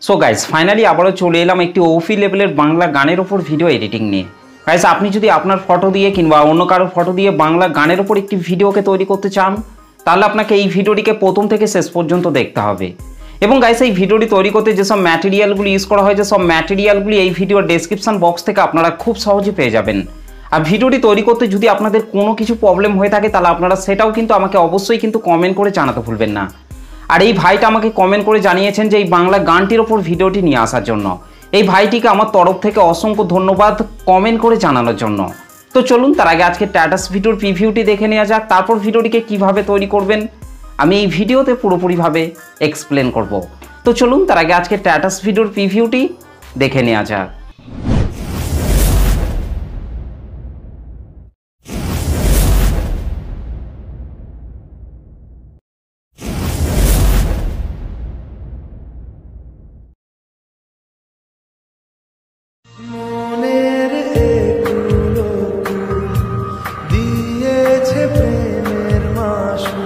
So guys finally আবারও চলে এলাম একটি ওফি লেভেলের বাংলা গানের ওপর ভিডিও এডিটিং নিয়ে। গাইস আপনি যদি আপনার ফটো দিয়ে কিংবা অন্য কারো ফটো দিয়ে বাংলা গানের ওপর একটি ভিডিওকে তৈরি করতে চান, তাহলে আপনাকে এই ভিডিওটিকে প্রথম থেকে শেষ পর্যন্ত দেখতে হবে। এবং গাইস এই ভিডিওটি তৈরি করতে যেসব ম্যাটেরিয়ালগুলি ইউজ করা হয়, যেসব ম্যাটেরিয়ালগুলি এই ভিডিওর ডেসক্রিপশন বক্স থেকে আপনারা খুব সহজে পেয়ে যাবেন। আর ভিডিওটি তৈরি করতে যদি আপনাদের কোনো কিছু প্রবলেম হয়ে থাকে, তাহলে আপনারা সেটাও কিন্তু আমাকে অবশ্যই কিন্তু কমেন্ট করে জানাতে ভুলবেন না। আর এই ভাইটা আমাকে কমেন্ট করে জানিয়েছেন যে এই বাংলা গানটির ওপর ভিডিওটি নিয়ে আসার জন্য। এই ভাইটিকে আমার তরফ থেকে অসংখ্য ধন্যবাদ কমেন্ট করে জানানোর জন্য। তো চলুন তার আগে আজকে স্ট্যাটাস ভিডিওর প্রিভিউটি দেখে নেওয়া যাক, তারপর ভিডিওটিকে কিভাবে তৈরি করবেন আমি এই ভিডিওতে পুরোপুরিভাবে এক্সপ্লেন করব। তো চলুন তার আগে আজকে স্ট্যাটাস ভিডিওর প্রিভিউটি দেখে নেওয়া যাক। মনের এগুলো দিয়েছে প্রেমের মাসু,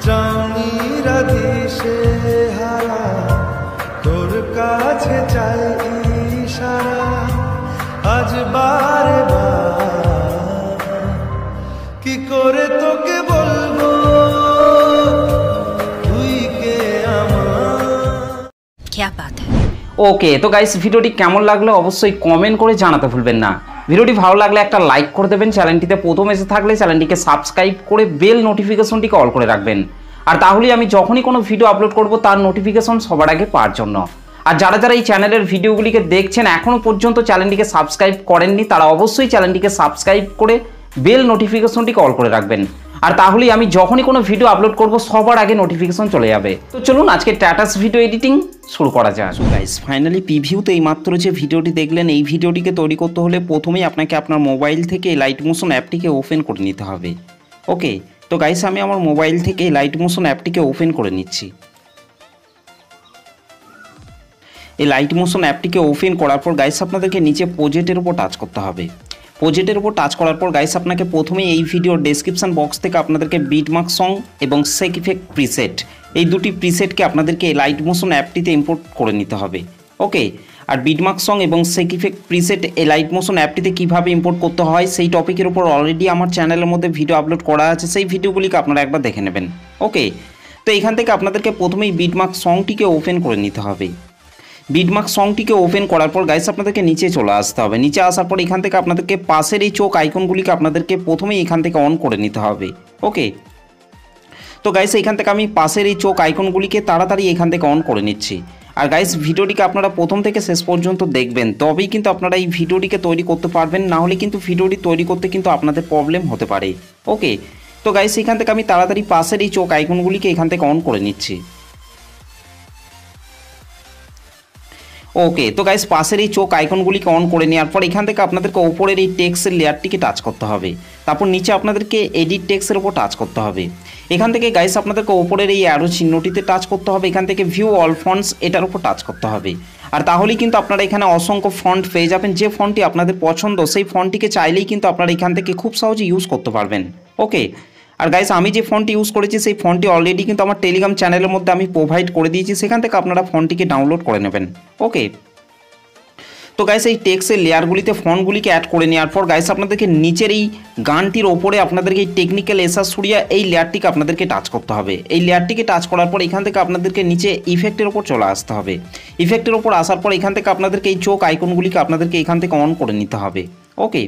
চাঁদিরা দিশে হারা তোর কাছে চাই ইশারা। আজ বারে বার কি করে তোকে বলবো তুই কে আমার। क्या बात है। ওকে, তো গাইস ভিডিওটি কেমন লাগলো অবশ্যই কমেন্ট করে জানাতে ভুলবেন না। ভিডিওটি ভালো লাগলে একটা লাইক করে দেবেন, চ্যানেলটিতে প্রথম এসে থাকলে চ্যানেলটিকে সাবস্ক্রাইব করে বেল নোটিফিকেশনটিকে অল করে রাখবেন। আর তাহলেই আমি যখনই কোনো ভিডিও আপলোড করব তার নোটিফিকেশন সবার আগে পাওয়ার জন্য। আর যারা যারা এই চ্যানেলের ভিডিওগুলিকে দেখছেন এখনও পর্যন্ত চ্যানেলটিকে সাবস্ক্রাইব করেননি, তারা অবশ্যই চ্যানেলটিকে সাবস্ক্রাইব করে বেল নোটিফিকেশনটিকে অল করে রাখবেন। আর তাহলেই আমি যখনই কোনো ভিডিও আপলোড করব সবার আগে নোটিফিকেশন চলে যাবে। তো চলুন আজকে স্ট্যাটাস ভিডিও এডিটিং শুরু করা যাক। সো গাইস ফাইনালি প্রিভিউতে এইমাত্র যে ভিডিওটি দেখলেন, এই ভিডিওটিকে তৈরি করতে হলে প্রথমেই আপনাকে আপনার মোবাইল থেকে লাইট মোশন অ্যাপটিকে ওপেন করে নিতে হবে। ওকে, তো গাইস আমি আমার মোবাইল থেকে লাইট মোশন অ্যাপটিকে ওপেন করে নিচ্ছি। এই লাইট মোশন অ্যাপটিকে ওপেন করার পর গাইস আপনাদেরকে নিচে প্রজেক্টের উপর টাচ করতে হবে। প্রজেক্টের উপর টাচ করার পর গাইস আপনাকে প্রথমেই এই ভিডিওর ডেসক্রিপশন বক্স থেকে আপনাদেরকে বিটমার্ক সং এবং সেক ইফেক্ট প্রিসেট, এই দুটি প্রিসেটকে আপনাদেরকে লাইট মোশন অ্যাপটিতে ইম্পোর্ট করে নিতে হবে। ওকে, আর বিটমার্ক সং এবং সেক ইফেক্ট প্রিসেট এই লাইট মোশন অ্যাপটিতে কীভাবে ইম্পোর্ট করতে হয় সেই টপিকের উপর অলরেডি আমার চ্যানেলের মধ্যে ভিডিও আপলোড করা আছে, সেই ভিডিওগুলিকে আপনারা একবার দেখে নেবেন। ওকে, তো এখান থেকে আপনাদেরকে প্রথমেই বিটমার্ক সংটিকে ওপেন করে নিতে হবে। বিটমার্ক সংটিকে ওপেন করার পর গাইস আপনাদেরকে নিচে চলে আসতে হবে। নিচে আসার পর এখান থেকে আপনাদেরকে পাশের এই চোখ আইকনগুলিকে আপনাদেরকে প্রথমেই এখান থেকে অন করে নিতে হবে। ওকে, তো গাইস এখান থেকে আমি পাশের এই চোখ আইকনগুলিকে তাড়াতাড়ি এখান থেকে অন করে নিচ্ছি। আর গাইস ভিডিওটিকে আপনারা প্রথম থেকে শেষ পর্যন্ত দেখবেন, তবেই কিন্তু আপনারা এই ভিডিওটিকে তৈরি করতে পারবেন, না হলে কিন্তু ভিডিওটি তৈরি করতে কিন্তু আপনাদের প্রবলেম হতে পারে। ওকে, তো গাইস এখান থেকে আমি তাড়াতাড়ি পাশের এই চোখ আইকনগুলিকে এখান থেকে অন করে নিচ্ছি। ওকে, তো গাইস পাশের এই চোখ আইকনগুলিকে অন করে নেওয়ার পর এখান থেকে আপনাদেরকে ওপরের এই টেক্সটের লেয়ারটিকে টাচ করতে হবে। তারপর নিচে আপনাদেরকে এডিট টেক্সটের উপর টাচ করতে হবে। এখান থেকে গাইস আপনাদেরকে ওপরের এই অ্যারো চিহ্নটিতে টাচ করতে হবে। এখান থেকে ভিউ অল ফন্টস এটার উপর টাচ করতে হবে। আর তাহলেই কিন্তু আপনারা এখানে অসংখ্য ফন্ট পেয়ে যাবেন। যে ফন্টটি আপনাদের পছন্দ সেই ফন্টটিকে চাইলেই কিন্তু আপনারা এখান থেকে খুব সহজে ইউজ করতে পারবেন। ওকে, আর গাইস আমি যে ফন্টটি ইউজ করেছি সেই ফন্টটি অলরেডি কিন্তু আমার টেলিগ্রাম চ্যানেলের মধ্যে আমি প্রোভাইড করে দিয়েছি, সেখান থেকে আপনারা ফন্টটিকে ডাউনলোড করে নেবেন। ওকে, তো গাইস এই টেক্সটের লেয়ারগুলিতে ফন্টগুলিকে অ্যাড করে নেওয়ার পর গাইস আপনাদেরকে নিচের এই গানটির ওপরে আপনাদেরকে এই টেকনিক্যাল এসার সুরিয়া এই লেয়ারটিকে আপনাদেরকে টাচ করতে হবে। এই লেয়ারটিকে টাচ করার পর এখান থেকে আপনাদেরকে নিচে ইফেক্টের ওপর চলে আসতে হবে। ইফেক্টের ওপর আসার পর এখান থেকে আপনাদেরকে এই চোখ আইকনগুলিকে আপনাদেরকে এখান থেকে অন করে নিতে হবে। ওকে,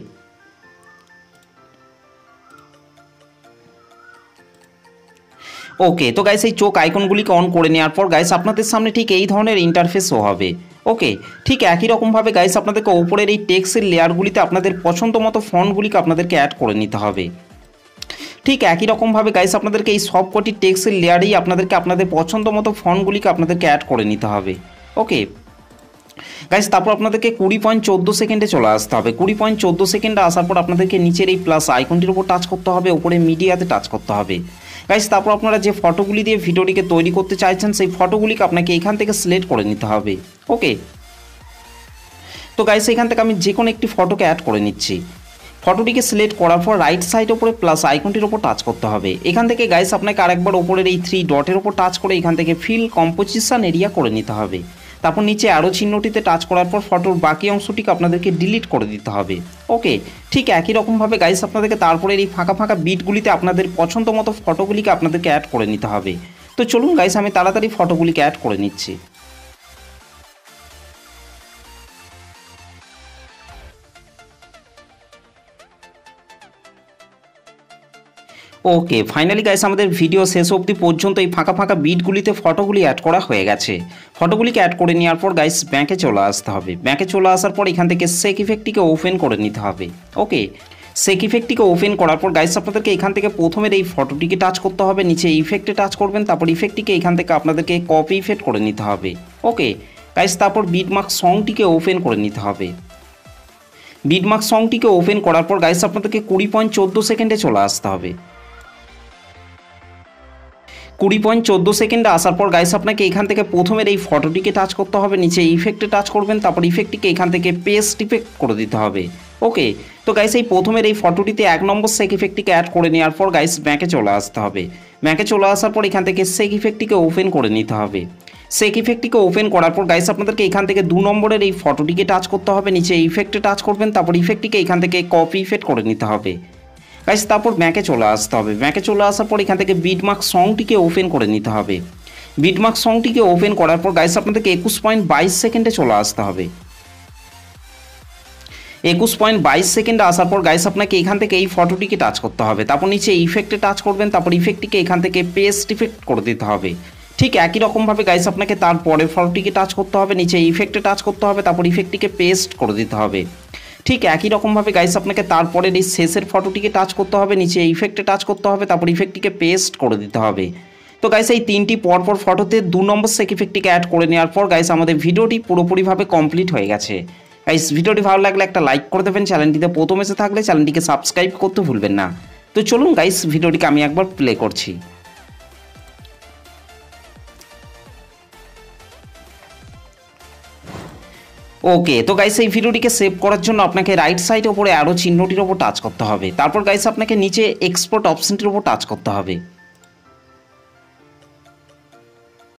ওকে, তো গাইস এই চোখ আইকনগুলিকে অন করে নেওয়ার পর গাইস আপনাদের সামনে ঠিক এই ধরনের ইন্টারফেস শো হবে। ওকে, ঠিক একই রকমভাবে গাইস আপনাদেরকে ওপরের এই টেক্সটের লেয়ারগুলিতে আপনাদের পছন্দ মতো ফন্টগুলিকে আপনাদেরকে অ্যাড করে নিতে হবে। ঠিক একই রকমভাবে গাইস আপনাদেরকে এই সবকটি টেক্সটের লেয়ারেই আপনাদেরকে আপনাদের পছন্দ মতো ফন্টগুলিকে আপনাদেরকে অ্যাড করে নিতে হবে। ওকে গাইস, তারপর আপনাদেরকে 20.14 সেকেন্ডে চলে আসতে হবে। 20.14 সেকেন্ডে আসার পর আপনাদেরকে নিচের এই প্লাস আইকনটির উপর টাচ করতে হবে, ওপরে মিডিয়াতে টাচ করতে হবে। গাইস তারপর আপনারা যে ফটোগুলি দিয়ে ভিডিওটিকে তৈরি করতে চাইছেন সেই ফটোগুলিকে আপনাকে এখান থেকে সিলেক্ট করে নিতে হবে। ওকে, তো গাইস এখান থেকে আমি যে কোনো একটি ফটোকে অ্যাড করে নিচ্ছি। ফটোটিকে সিলেক্ট করার পর রাইট সাইড ওপরে প্লাস আইকনটির ওপর টাচ করতে হবে। এখান থেকে গাইস আপনাকে আরেকবার ওপরের এই 3 ডটের ওপর টাচ করে এখান থেকে ফিল কম্পোজিশন এরিয়া করে নিতে হবে। তারপর নিচে আরও চিহ্নটিতে টাচ করার পর ফটোর বাকি অংশটিকে আপনাদেরকে ডিলিট করে দিতে হবে। ওকে, ঠিক একই রকমভাবে গাইস আপনাদেরকে তারপরে এই ফাঁকা ফাঁকা বিটগুলিতে আপনাদের পছন্দ মতো ফটোগুলিকে আপনাদেরকে অ্যাড করে নিতে হবে। তো চলুন গাইস আমি তাড়াতাড়ি ফটোগুলিকে অ্যাড করে নিচ্ছি। ওকে, ফাইনালি গাইস আমাদের ভিডিও শেষ অবধি পর্যন্ত এই ফাঁকা ফাঁকা বিটগুলিতে ফটোগুলি অ্যাড করা হয়ে গেছে। ফটোগুলিকে অ্যাড করে নেওয়ার পর গাইস ব্যাকে চলে আসতে হবে। ব্যাকে চলে আসার পর এখান থেকে সেক ইফেক্টটিকে ওপেন করে নিতে হবে। ওকে, সেক ইফেক্টটিকে ওপেন করার পর গাইস আপনাদেরকে এখান থেকে প্রথমের এই ফটোটিকে টাচ করতে হবে, নিচে ইফেক্টে টাচ করবেন, তারপর ইফেক্টটিকে এখান থেকে আপনাদেরকে কপি ইফেক্ট করে নিতে হবে। ওকে গাইস, তারপর বিটমার্ক সংটিকে ওপেন করে নিতে হবে। বিটমার্ক সংটিকে ওপেন করার পর গাইস আপনাদেরকে 20.14 সেকেন্ডে চলে আসতে হবে। 20.14 সেকেন্ডে আসার পর গাইস আপনাকে এখান থেকে প্রথমের এই ফটোটিকে টাচ করতে হবে, নিচে ইফেক্টে টাচ করবেন, তারপর ইফেক্টটিকে এখান থেকে পেস্ট ইফেক্ট করে দিতে হবে। ওকে, তো গাইস এই প্রথমের এই ফটোটিতে 1 নম্বর সেক ইফেক্টটিকে অ্যাড করে নেওয়ার পর গাইস ব্যাকে চলে আসতে হবে। ব্যাকে চলে আসার পর এখান থেকে সেক ইফেক্টটিকে ওপেন করে নিতে হবে। সেক ইফেক্টটিকে ওপেন করার পর গাইস আপনাদেরকে এখান থেকে 2 নম্বরের এই ফটোটিকে টাচ করতে হবে, নিচে ইফেক্টে টাচ করবেন, তারপর ইফেক্টটিকে এখান থেকে কপি ইফেক্ট করে নিতে হবে। গাইস তারপর ব্যাকে চলে আসতে হবে। ব্যাকে চলে আসার পর এখান থেকে বিটমার্ক সংটিকে ওপেন করে নিতে হবে। বিটমার্ক সংটিকে ওপেন করার পর গাইস আপনাদেরকে 21.22 সেকেন্ডে চলে আসতে হবে। 21.22 সেকেন্ডে আসার পর গাইস আপনাকে এখান থেকে এই ফটোটিকে টাচ করতে হবে, তারপর নিচে ইফেক্টে টাচ করবেন, তারপর ইফেক্টটিকে এখান থেকে পেস্ট ইফেক্ট করে দিতে হবে। ঠিক একই রকমভাবে গাইস আপনাকে তারপরের ফটোটিকে টাচ করতে হবে, নিচে ইফেক্টে টাচ করতে হবে, তারপর ইফেক্টটিকে পেস্ট করে দিতে হবে। ঠিক একই রকমভাবে গাইস আপনাকে তারপরের এই শেষের ফটোটিকে টাচ করতে হবে, নিচে ইফেক্টে টাচ করতে হবে, তারপর ইফেক্টটিকে পেস্ট করে দিতে হবে। তো গাইস এই 3টি পরপর ফটোতে 2 নম্বর সেক ইফেক্টটিকে অ্যাড করে নেওয়ার পর গাইস আমাদের ভিডিওটি পুরোপুরিভাবে কমপ্লিট হয়ে গেছে। গাইস ভিডিওটি ভালো লাগলে একটা লাইক করে দেবেন, চ্যানেলটিতে প্রথম এসে থাকলে চ্যানেলটিকে সাবস্ক্রাইব করতে ভুলবেন না। তো চলুন গাইস ভিডিওটিকে আমি একবার প্লে করছি। ওকে, তো গাইস এই ভিডিওটিকে সেভ করার জন্য আপনাকে রাইট সাইডে ওপরে আরও চিহ্নটির ওপর টাচ করতে হবে। তারপর গাইস আপনাকে নিচে এক্সপোর্ট অপশনটির ওপর টাচ করতে হবে।